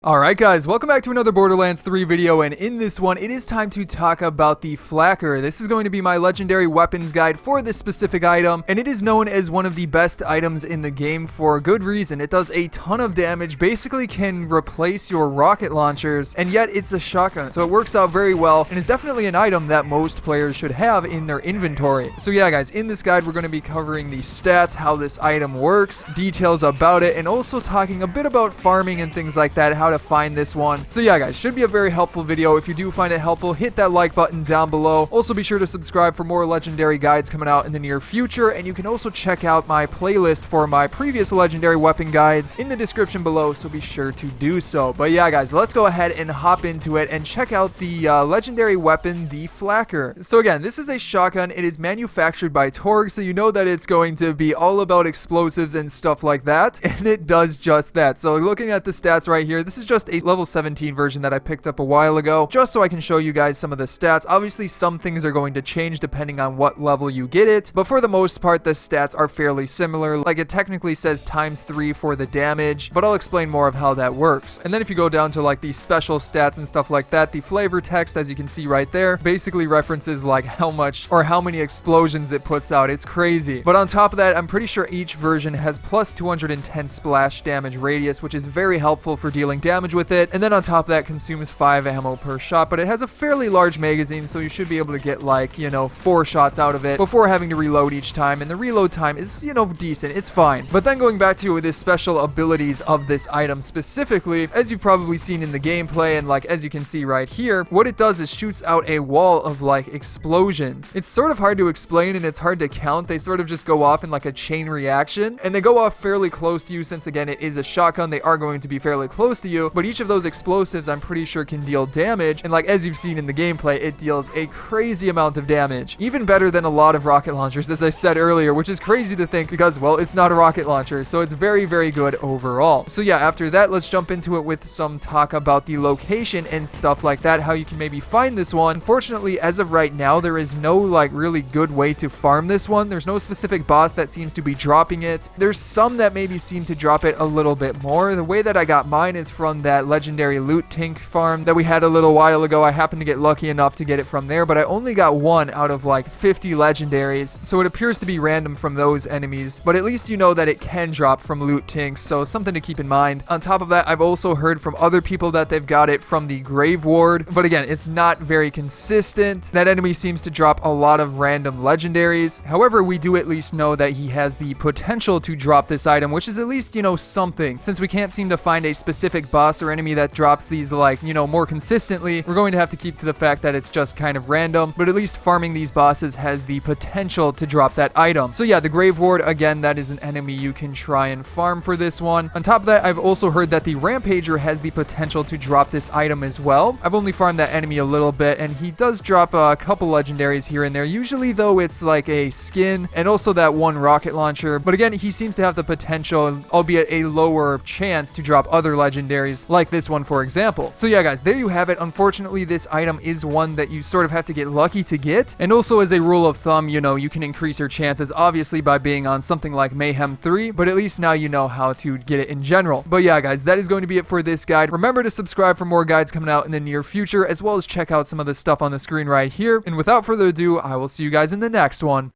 Alright guys, welcome back to another Borderlands 3 video, and in this one, it is time to talk about the Flakker. This is going to be my legendary weapons guide for this specific item, and it is known as one of the best items in the game for good reason. It does a ton of damage, basically can replace your rocket launchers, and yet it's a shotgun, so it works out very well, and is definitely an item that most players should have in their inventory. So yeah guys, in this guide we're going to be covering the stats, how this item works, details about it, and also talking a bit about farming and things like that, how to find this one. So yeah guys, should be a very helpful video. If you do find it helpful, hit that like button down below. Also be sure to subscribe for more legendary guides coming out in the near future, and you can also check out my playlist for my previous legendary weapon guides in the description below, so be sure to do so. But yeah guys, let's go ahead and hop into it and check out the legendary weapon, the Flakker. So again, this is a shotgun. It is manufactured by Torgue, so you know that it's going to be all about explosives and stuff like that, and it does just that. So looking at the stats right here, this is just a level 17 version that I picked up a while ago, just so I can show you guys some of the stats. Obviously, some things are going to change depending on what level you get it, but for the most part, the stats are fairly similar. Like, it technically says ×3 for the damage, but I'll explain more of how that works. And then if you go down to like the special stats and stuff like that, the flavor text, as you can see right there, basically references like how much or how many explosions it puts out. It's crazy. But on top of that, I'm pretty sure each version has plus 210 splash damage radius, which is very helpful for dealing damage with it. And then on top of that, consumes 5 ammo per shot, but it has a fairly large magazine, so you should be able to get like, 4 shots out of it before having to reload each time. And the reload time is, decent. It's fine. But then going back to the special abilities of this item specifically, as you've probably seen in the gameplay, and like as you can see right here, what it does is shoots out a wall of like explosions. It's sort of hard to explain and it's hard to count. They sort of just go off in like a chain reaction, and they go off fairly close to you. Since again it is a shotgun, they are going to be fairly close to you, but each of those explosives I'm pretty sure can deal damage, and like as you've seen in the gameplay, it deals a crazy amount of damage, even better than a lot of rocket launchers, as I said earlier, which is crazy to think because, well, it's not a rocket launcher, so it's very, very good overall. So yeah, after that, let's jump into it with some talk about the location and stuff like that, how you can maybe find this one. Unfortunately, as of right now, there is no like really good way to farm this one. There's no specific boss that seems to be dropping it. There's some that maybe seem to drop it a little bit more. The way that I got mine is from that legendary loot tink farm that we had a little while ago. I happened to get lucky enough to get it from there, but I only got one out of like 50 legendaries, so it appears to be random from those enemies, but at least you know that it can drop from loot tinks, so something to keep in mind. On top of that, I've also heard from other people that they've got it from the grave ward, but again, it's not very consistent. That enemy seems to drop a lot of random legendaries. However, we do at least know that he has the potential to drop this item, which is at least, something. Since we can't seem to find a specific boss or enemy that drops these like, more consistently, we're going to have to keep to the fact that it's just kind of random, but at least farming these bosses has the potential to drop that item. So yeah, the grave ward, again, that is an enemy you can try and farm for this one. On top of that, I've also heard that the rampager has the potential to drop this item as well. I've only farmed that enemy a little bit, and he does drop a couple legendaries here and there. Usually though, it's like a skin and also that one rocket launcher, but again, he seems to have the potential, albeit a lower chance, to drop other legendaries like this one, for example. So yeah guys, there you have it. Unfortunately, this item is one that you sort of have to get lucky to get, and also as a rule of thumb, you can increase your chances obviously by being on something like Mayhem 3, but at least now you know how to get it in general. But yeah guys, that is going to be it for this guide. Remember to subscribe for more guides coming out in the near future, as well as check out some of the stuff on the screen right here, and without further ado, I will see you guys in the next one.